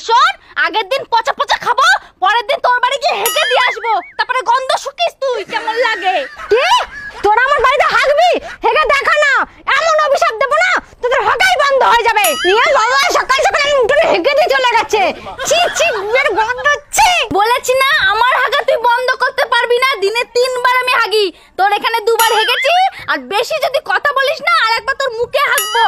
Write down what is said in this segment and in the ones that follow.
শোন, আগের দিন পচা পচা খাবো, পরের দিন তোর বাড়ি গিয়ে হেগে দিয়ে আসবো, তারপরে গন্ধ শুকিস তুই কেমন লাগে। কি তোরা আমার বাড়িতে হাগবি? হেগে দেখা না, এমন অভিশাপ দেবো না তোদের হাগাই বন্ধ হয়ে যাবে। ইয়ে বাবা, সকাল সকাল উঠে হেগে দিয়ে চলে গেছে। ছি ছি, এর গন্ধ হচ্ছে। বলেছি না আমার হাগা তুই বন্ধ করতে পারবি না, দিনে 3 বার আমি হাগি, তোর এখানে 2 বার হেগেছি, আর বেশি যদি কথা বলিস না আর একবার তোর মুখে হাগবো।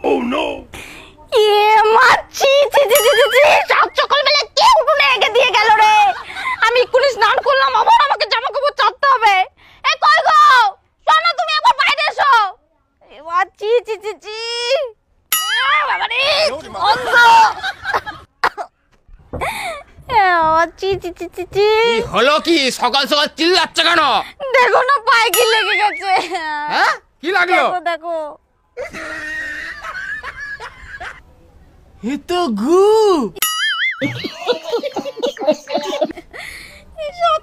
Oh no! সকালবেলা কে উঠোনে হেগে দিয়ে গেল রে? আমি এক্ষুনি স্নান করলাম, আবার আমাকে জামা কাপড় চাপতে হবে। এ কই গো, শোনো তুমি একবার বাইরে এসো। এবার চি চি চি চি, বাবা রে গন্ধ। চি চি চি চি চি। কি হলো? কি সকাল সকাল চিল্লাচ্ছ কেন? দেখো না, পায়ে কি লেগে গেছে। হ্যাঁ, কি লাগলো? দেখো দেখো, এ তো গু।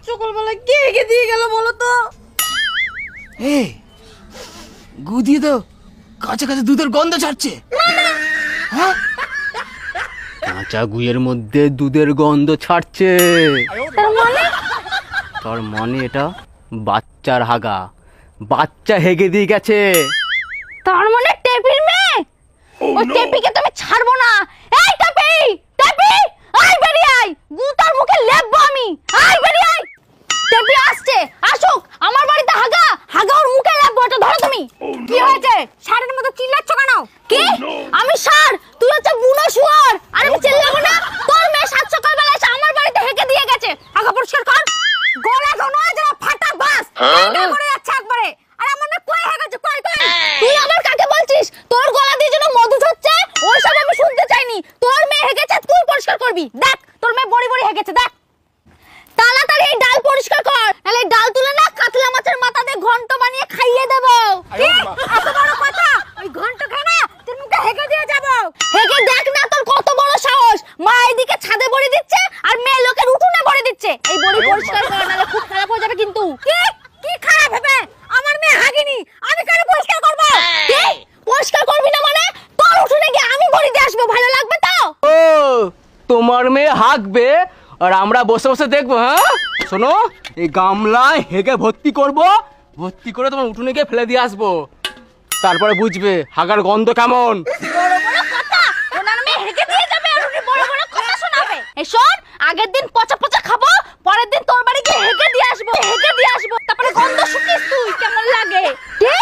সকালবেলা কে হেগে দিয়ে গেল বলো তো? এ গু দিয়ে তো কাঁচা কাঁচা দুধের গন্ধ ছাড়ছে। হ্যাঁ, কাঁচা গুয়ের মধ্যে দুধের গন্ধ ছাড়ছে। তার মানে এটা বাচ্চার হাগা, বাচ্চা হেগে দিয়ে গেছে। তার মানে টেপির মেয়ে। ওই টেপিকে তুমি ছাড়বো না। এই টেপি, টেপি আয় বেরিয়ে আয়, গুতার মুখে লেপবো আমি। আয় বেরিয়ে আয়। টেপি আসছে, আসুক, আমার বাড়িতে হাগা, হাগা ওর মুখে লেপবো। এটা ধরো তুমি। কি হয়েছে? ষাঁড়ের মতো চিল্লাচ্ছ কেন? কি? আমি ষাঁড়, তুই হচ্ছে বুনো শুয়োর, আর আমি চিল্লাবো না? তোর মেয়ে সাত সকালবেলা এসে আমার বাড়িতে হেগে দিয়ে গেছে, হাগা পরিষ্কার কর। গলা ধোনো যেন ফাটা বাস করে যাচ্ছে একবারে। আর আমার মেয়ে কই হেগেছে, কই কই? তুই আবার কাকে বলছিস? তোর গলা দিয়ে যেন মধু ঝরছে, ওইসব আমি শুনতে চাইনি। তোর মেয়ে হেগেছে, তুই পরিষ্কার করবি। দেখ তোর মেয়ে বড়ি বড়ি হেগেছে, দেখ। তাড়াতাড়ি এই ডাল পরিষ্কার কর, নাহলে এই ডাল তুলে না কাতলা মাছের মাথা দিয়ে ঘন্ট বানিয়ে খাইয়ে দেবো। কি এত বড় কথা? ওই ঘন্ট খায় না তোর মুখে হেগে দিয়ে যাবো। হেগে দেখ না তোর কত বড় সাহস। মা এদিকে ছাদে বড়ি দিচ্ছে আর মেয়ে লোকের উঠোনে বড়ি দিচ্ছে। এই বড়ি পরিষ্কার কর, নাহলে খুব খারাপ হয়ে যাবে কিন্তু। কি কি খারাপ হবে? আমার মেয়ে হাগেনি, আমি কেন পরিষ্কার করব? কি পরিষ্কার করবি না মানে? তোর উঠোনে গিয়ে আমি বড়ি দিয়ে আসবো, ভালো লাগবে তো? ও, তোমার মেয়ে হাগবে আর আমরা বসে বসে দেখবো? হ্যাঁ শোনো, এই গামলায় হেগে ভর্তি করব, ভর্তি করে তোমার উঠোনে গিয়ে ফেলে দিয়ে আসবো, তারপরে বুঝবে হাগার গন্ধ কেমন। বড় বড় কথা, ওনার মেয়ে হেগে দিয়ে যাবে আর উনি বড় বড় কথা শোনাবে। এই শোন, আগের দিন পচা পচা খাবো, পরের দিন তোর বাড়ি গিয়ে হেগে দিয়ে আসবো, হেগে দিয়ে আসবো, তারপরে গন্ধ শুকিস তুই কেমন লাগে। কি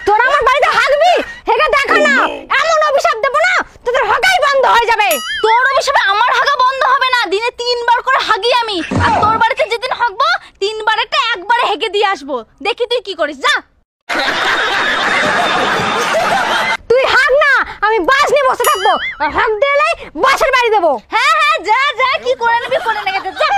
তোরা আমার বাড়িতে হাগবি? হেগে দেখা না, এমন অভিশাপ দেবো না তোদের হাগাই বন্ধ হয়ে যাবে। তোর অভিশাপে আমার হাগা বন্ধ হবে না, দিনে 3 বার করে হাগি আমি, আর তোর বাড়িতে যেদিন হাগবো 3 বারেরটা একবারে হেগে দিয়ে আসবো। দেখি তুই কি করিস, যা। তুই হাগ না, আমি বাস নিয়ে বসে থাকবো, আর হাগ দিলেই বাসের বাড়ি দেবো। হ্যাঁ হ্যাঁ, যা যা, কি করে নিবি করে নে, যা।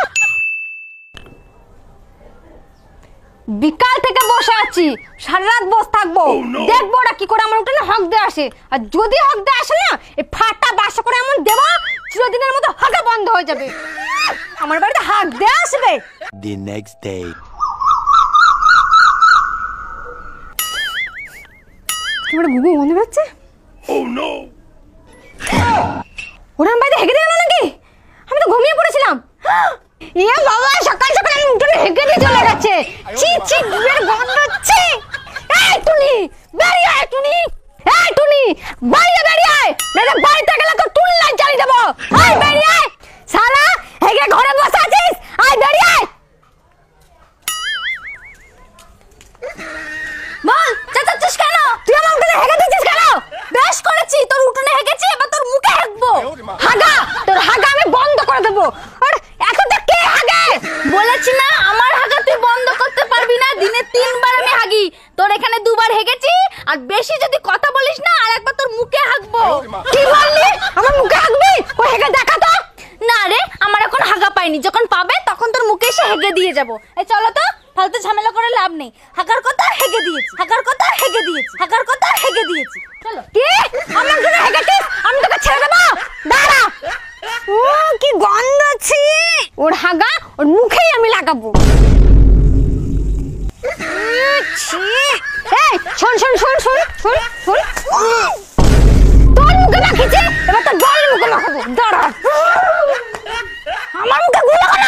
বিকাল থেকে বসে আছি, সারা রাত বসে থাকবো, দেখবো ওরা কি করে আমার উঠোনে হক দিয়ে আসে। আর যদি হক দিয়ে আসে না, এই ফাটা বাসা করে এমন দেবো চিরদিনের মতো হাগা বন্ধ হয়ে যাবে। আমার বাড়িতে হাক দিয়ে আসবে। The next day. কি বড় গুগু মনে হচ্ছে? Oh no! ওরা আমার বাড়িতে হেগে দিয়ে গেল নাকি? আমি তো ঘুমিয়ে পড়েছিলাম। ইয়ে বাবা, সকাল সকাল আমি উঠোনে হেগে দিয়ে চলে গেছে। ছি ছি, এর গন্ধ হচ্ছে। এই টুনি, বেরিয়ে আয় টুনি। এই টুনি, বাইরে বেরিয়ে আয়, নাহলে বাড়িতে গেলে তো টুনলাই চালিয়ে দেবো। আয় বেরিয়ে আয়, শালা হেগে ঘরে বসে আছিস, আয় বেরিয়ে আয়। বল, চেঁচাচ্ছিস কেন? তুই আমার উঠোনে হেগে দিচ্ছিস কেন? বেশ করেছি, তোর উঠোনে হেগেছি, এবার তোর মুখে হাগবো। হাগা, তোর হাগা আমি বন্ধ করে দেবো। আর এখন তো কে হাগে? বলেছি না আমার হাগা তুই বন্ধ করতে পারবি না, দিনে 3 বার আমি হাগি, তোর এখানে 2 বার হেগেছি, আর বেশি যদি কথা বলিস না আর একবার তোর মুখে হাগবো। কি বললি? আমার মুখে হাগবি? ও হেগে দেখা তো। না রে, আমার এখন হাগা পাইনি, যখন পাবে তখন তোর মুখে এসে হেগে দিয়ে যাবো। এই চলো তো, ফালতু ঝামেলা করে লাভ নেই। হাগার কথা হেগে দিয়েছি, হাগার কথা হেগে দিয়েছি, হাগার কথা হেগে দিয়েছি। চলো। কি আমার জন্য হেগেছিস? আমি তোকে ছেড়ে দেবো? দাঁড়া। ও কি গন্ধ ছি। ওর হাগা ওর মুখেই আমি লাগাবো। ছি। এই শোন শোন শোন শোন, তোর মুখে মাখিছে, এবার তোর বরের মুখে মাখাবো। দাঁড়া, আমার মুখে গুলো কেন?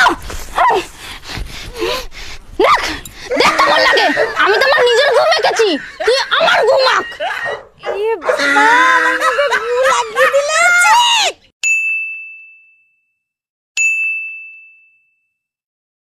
দেখ দেখ কেমন লাগে। আমি তো আমার নিজের ঘুম মেখেছি, তুই আমার ঘুমাক। এ বাবা, আমার মুখে